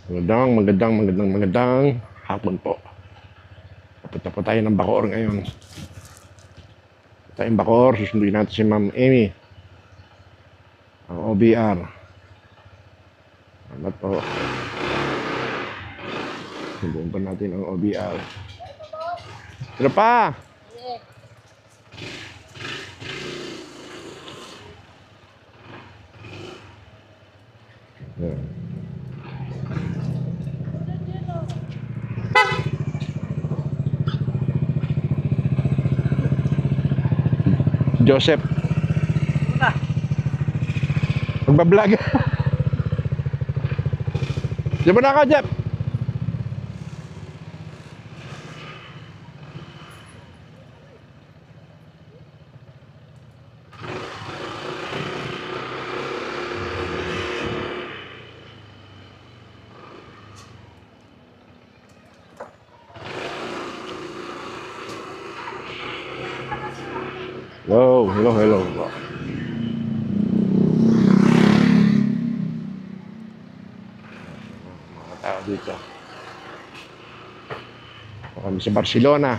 Magandang hapon po. Papunta po tayo ng Bacoor ngayon. Tayong Bacoor, susunduin natin si Ma'am Amy. Ang OBR. Ano po? Susunduin pa natin ang OBR. Ano pa? Yeah. Joseph. Magbablog. Diyan mo na ako, Jeff. Hello. Mga tao dito. Kami sa Barcelona.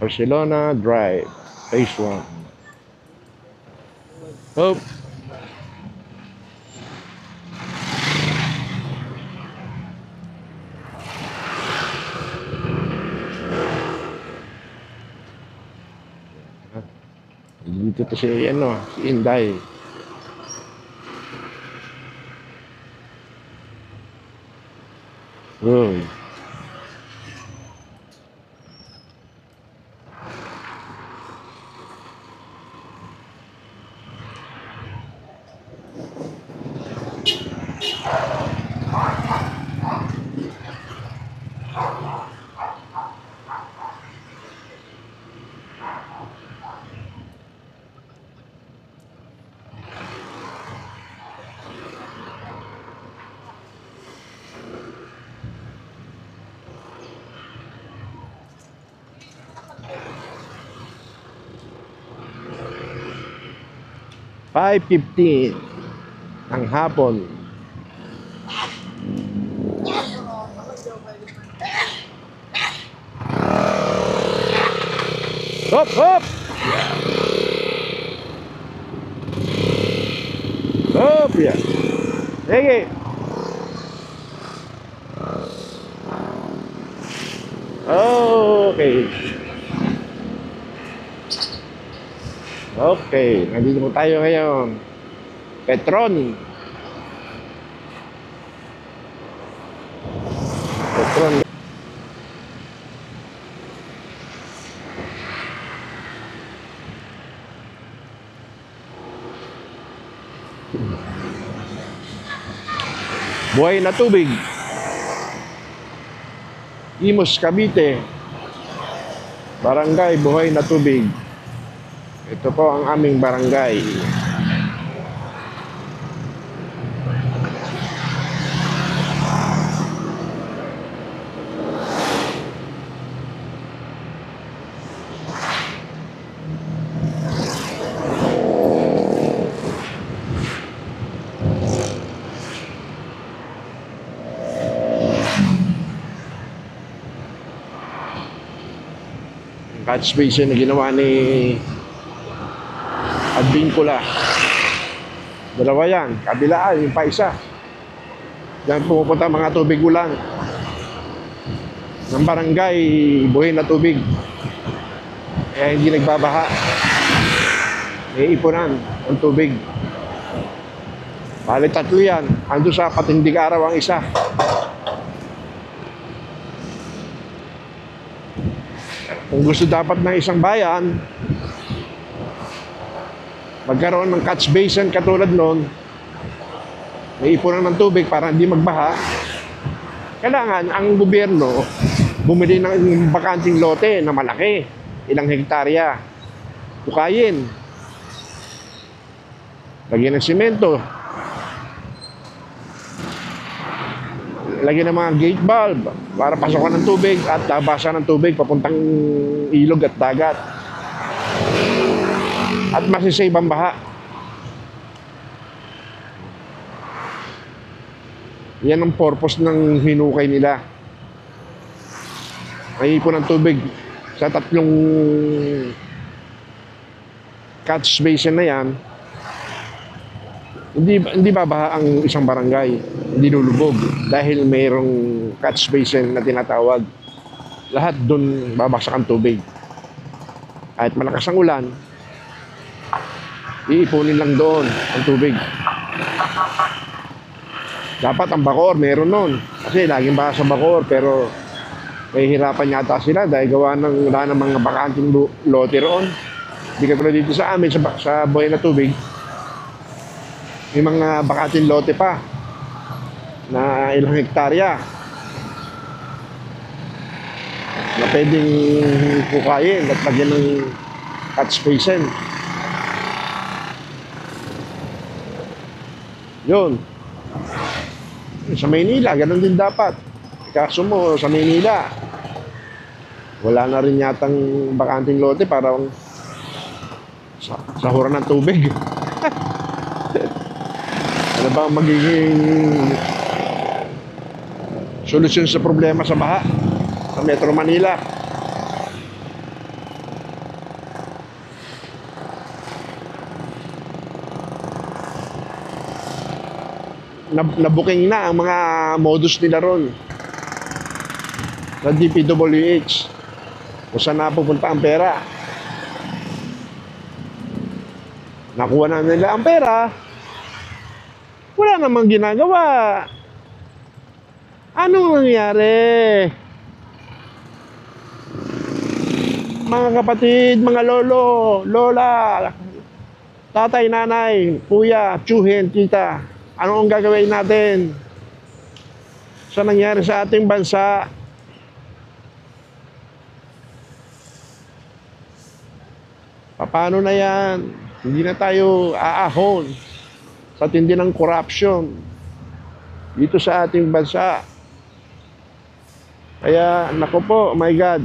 Barcelona Drive. Phase 1. Oh. Dito to si Inday. Uy. $5:15 ng hapon. Hop! Hop! Yeah. Sige. Okay, nandito po tayo ngayon. Petron. Buhay na tubig. Imus, Cavite. Barangay Buhay na Tubig. Ito po ang aming barangay. Catch basin na ginawa ni Advincula. Dalawa yan, kabilaan, yung pa isa. Diyan pumupunta mga tubig ulan ng barangay Buhay na Tubig. Kaya hindi nagbabaha. May ipunan ang tubig. Bali tatlo yan. Ando sa Patindig Araw ang isa. Kung gusto dapat ng isang bayan magkaroon ng catch basin katulad nun, may ipunan ng tubig para hindi magbaha, kailangan ang gobyerno bumili ng bakanting lote na malaki, ilang hektarya, tukayin, lagyan ng simento, lagyan ng mga gate valve para pasokan ng tubig at tabasan ng tubig papuntang ilog at dagat. At masisave ang baha. Yan ang purpose ng hinukay nila. May ipon ng tubig sa tatlong catch basin na yan. Hindi babaha ang isang barangay, hindi lulubog dahil mayroong catch basin na tinatawag. Lahat doon babaksak ang tubig. Kahit malakas ang ulan, iipunin lang doon ang tubig. Dapat ang Bacoor meron nun, kasi laging baha sa Bacoor, pero nahihirapan yata sila dahil gawa ng wala ng mga bakanting lote roon. Hindi ka dito sa amin, sa buhay na tubig, may mga bakating lote pa na ilang hektarya na pwedeng kukayin at lagyan ng catch basin. Yun. Sa Maynila, ganun din dapat. Kaso mo, sa Maynila, wala na rin yatang bakanting lote para sahuran ng tubig. Ano ba ang magiging solusyon sa problema sa baha sa Metro Manila? Nabuking na ang mga modus nila ron sa DPWH kung saan napupunta ang pera. Nakuha na nila ang pera, wala namang ginagawa. Ano nangyari? Mga kapatid, mga lolo, lola, tatay, nanay, kuya, tsuhin, tita, ano ang gagawin natin sa nangyari sa ating bansa? Paano na yan? Hindi na tayo aahon sa tindi ng corruption dito sa ating bansa. Kaya, naku po, my God.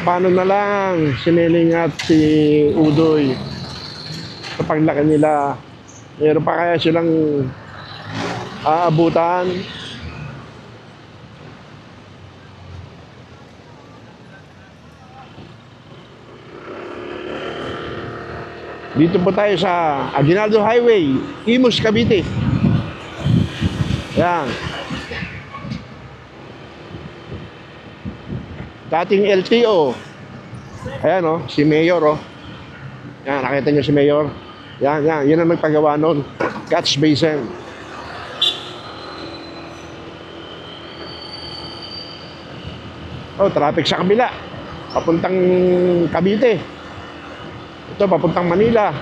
Paano na lang siniling at si Udoy sa paglaki nila? Meron pa kaya silang aabutan? Dito po tayo sa Aguinaldo Highway, Imus, Cavite. Yan. Dating LTO. Ayan o, si Mayor o. Yan, nakita nyo si Mayor. Yan, yan. Yun ang nagpagawa nun. Catch basin. Oh, traffic sa kabila. Papuntang Cavite. Ito, papuntang Manila.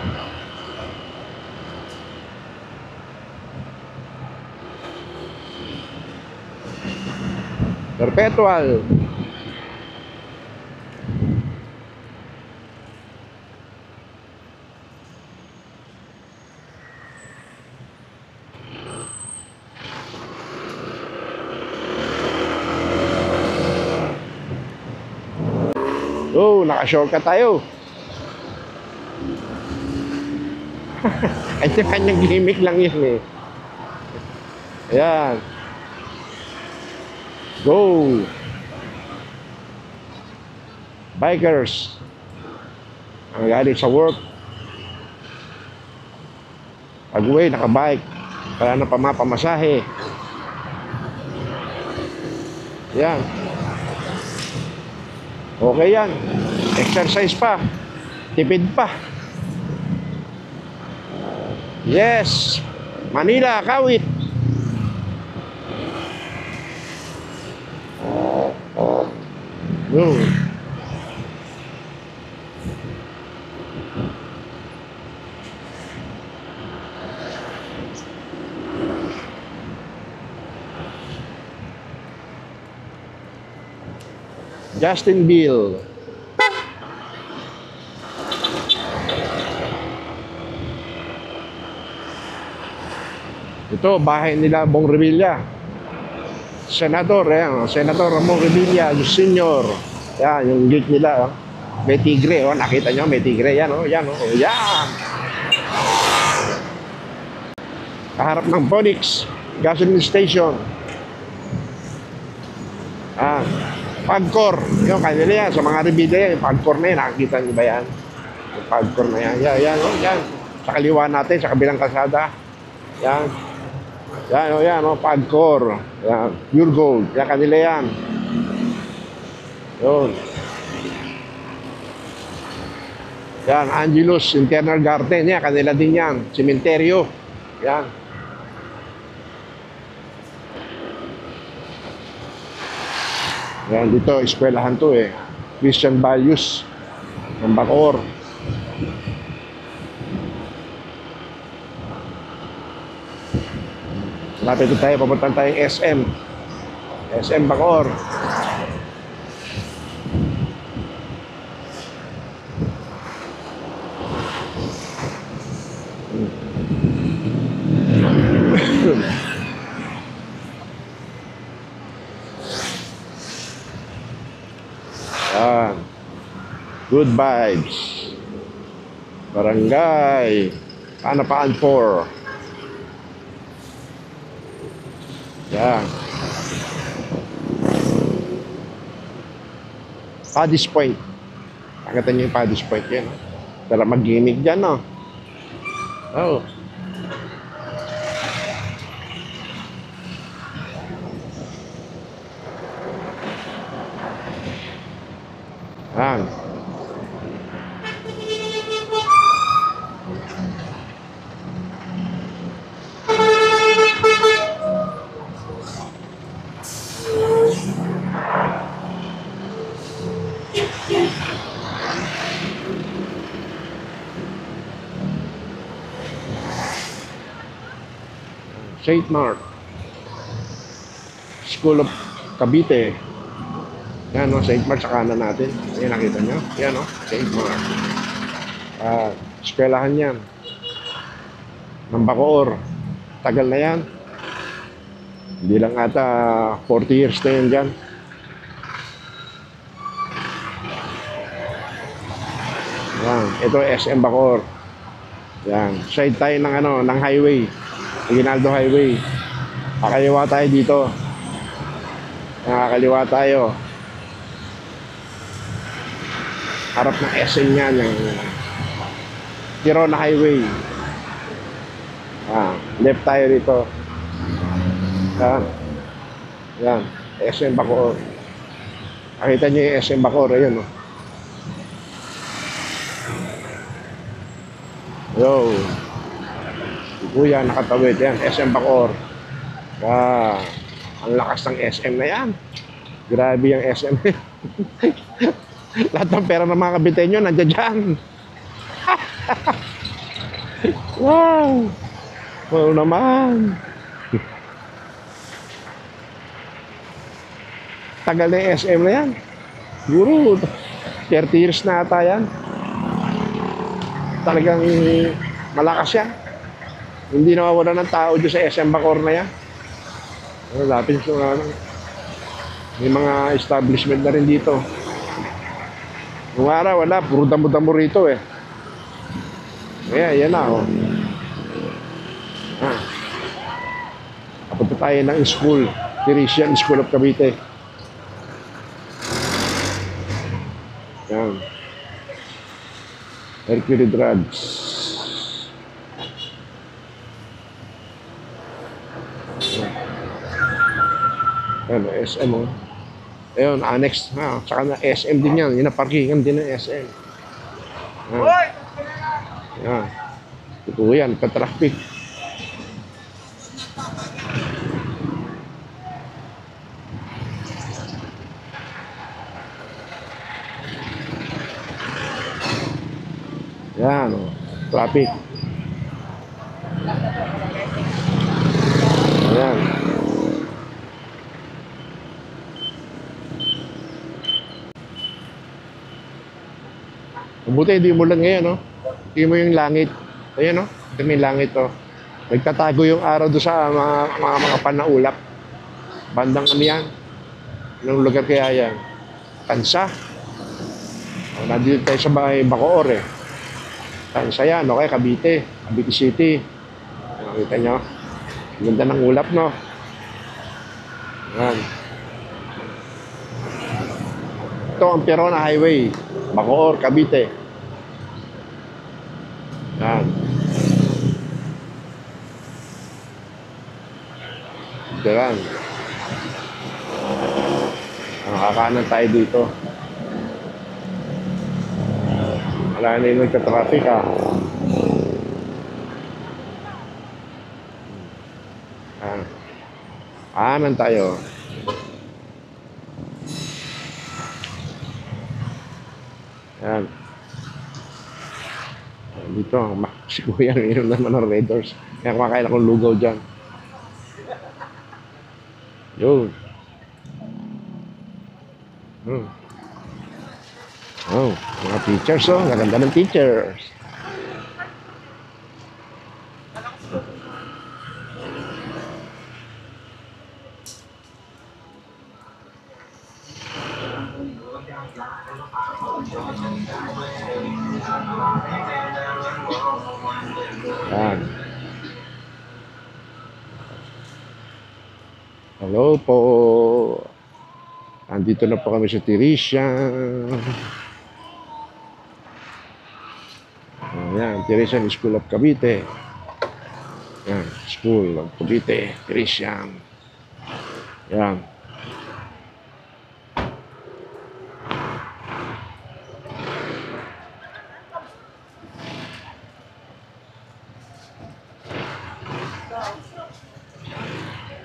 Perpetual. Oh, naka-shortcut tayo. Kanya-kanyang gimmick lang yun eh. Ayan. Go! Bikers. Ang galing sa work. Pag-uwi, nakabike. Para na pamasahe. Yan. Okay yan. Exercise pa. Tipid pa. Yes. Manila, Kawit. Justin Bill. Ito, bahay nila Bong Revilla. Senador, yan. Senador Ramon Revilla, Senior. Yan, yung gate nila. Oh. May tigre, oh. Nakita nyo, may tigre. Yan, oh. Yan, oh. Yan. Kaharap ng Phoenix Gasoline Station. Pagcor. Yung kanila yan. Sa mga revida yan. Yung Pagcor na yan. Nakakita niyo ba yan? Yung Pagcor na yan. Yan. Oh, yan. Sa kaliwa natin. Sa kabilang kalsada. Yan. Yan. Oh, yan. Oh, Pagcor. Yan. Pure Gold. Yan. Kanila yan. Yun. Yan. Angelus Internal Garden. Yan. Kanila din yan. Cementerio. Yan. Yan, dito, eskwelahan to eh. Christian Values ng Bacoor. Lapit ito tayo, papuntan tayong SM. SM Bacoor. Good vibes. Barangay Panapaan 4. Yan. Paddy's Point. Nakita niyo yung Paddy's Point yan. Tara mag-ginig dyan, no? Oh. Yan. St. Mark School of Cavite. Yan o, St. Mark sa kanan natin. Ayan, nakita nyo? Yan o, St. Mark. Eskwelahan yan ng Bacoor. Tagal na yan. Hindi lang ata 40 years na yan dyan. Yan, ito SM Bacoor. Yan, side tayo ng ano, ng highway. Aguinaldo Highway. Kakaliwa tayo dito. Nakakaliwa tayo. Harap ng SM yan, yung Girona Highway. Left tayo dito. Yan. Yan, SM Bacoor. Nakita niyo yung SM Bacoor, ayun o. Yo. Kuya, nakatawid yan, SM Bacoor. Ang lakas ng SM na yan. Grabe yung SM. Lahat ng pera ng mga Kabitenyo nandiyan dyan. Wow. Wow naman. Tagal na yung SM na yan. Siguro 30 years na ata yan. Talagang malakas yan. Hindi nawawala ng tao dyan sa SM Bacoor na yan. Lapit so, may mga establishment na rin dito. Nung araw, wala. Puro damo-damo rito eh. Kaya, yan na oh. Kapunta tayo ng school. Teresian School of Cavite. Yan. Mercury Drugs. Ano, SM oh. Ayun, annex ha. Saka na SM din yan. Yun na parkingan din ng SM. Yan. Ito yan, ka-traffic. Yan oh. Traffic. Yan. Mabuti, hindi mo lang ngayon, no? Hindi mo yung langit. Ayan, no? Ito may langit, oh. Nagtatago yung araw doon sa mga panaulap. Bandang ano yan? Anong lugar kaya yan? Tansa. Nandito tayo sa Bacoor, eh. Tansa yan, okay? Cavite. Cavite City. Nakita nyo? Ganda ng ulap, no? Yan. Ito ang Perona Highway. Bacoor, Cavite. Yan. Ito yan. Nakakanan tayo dito. Wala na yung nagka-traffic, ah. Kanan tayo. Yan. Dito, si Kuya, mayroon naman ng Red Doors. Kaya kumakain akong lugaw dyan. Yun. Oh, mga teachers, oh. Gaganda ng teachers. Yan. Hello po. Andito na po kami sa Tiresian. Ayan, Tiresian School of Cavite. Yan, School of Cavite, Tiresian. Yan.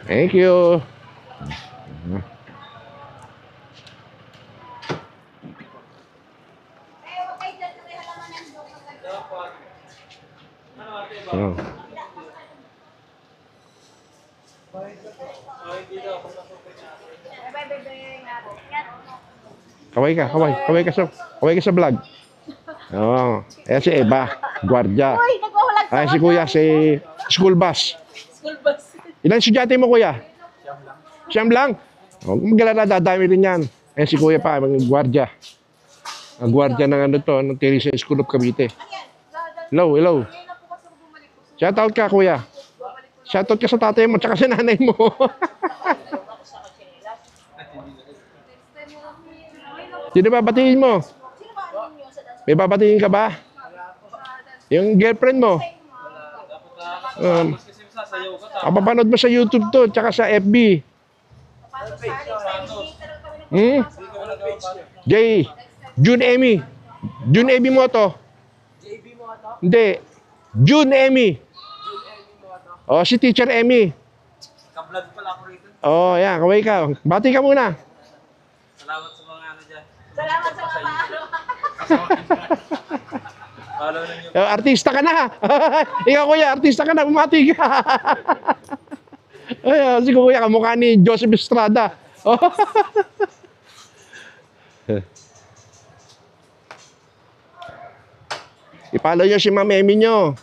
Thank you. Oh. Kaway ka, kaway. Kaway ka sa vlog. Oo. Ayan si Eva, gwardiya. Ayan si Kuya, si school bus. School bus. Ilan estudyante mo, Kuya? Siyam lang. Oh, magalala, dadami rin yan. Ayan si Kuya pa, mga gwardiya. Ang gwardiya ng ano to, ng Tiresian School of Cavite. Hello, hello. Shoutout ka, Kuya. Shoutout ka sa tatay mo, tsaka sa nanay mo. Sino babatiin mo? May babatiin ka ba? Yung girlfriend mo? Papapanood mo sa YouTube to, tsaka sa FB. June Emmy. June Emmy mo to? Hindi. June Emmy. Oh, si Teacher Emmy. Ka-vlog pala ako rito. Oh, yan. Kaway ka. Bati ka muna. Salamat sa mga ano dyan. Salamat sa mga paano. Follow na nyo. Artista ka na. Ikaw, Kuya, artista ka na. Bumati ka. Ay, si Kuya, kamukha ni Joseph Estrada. Oh. I-follow nyo si Ma'am Emmy nyo.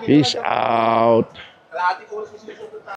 Peace out.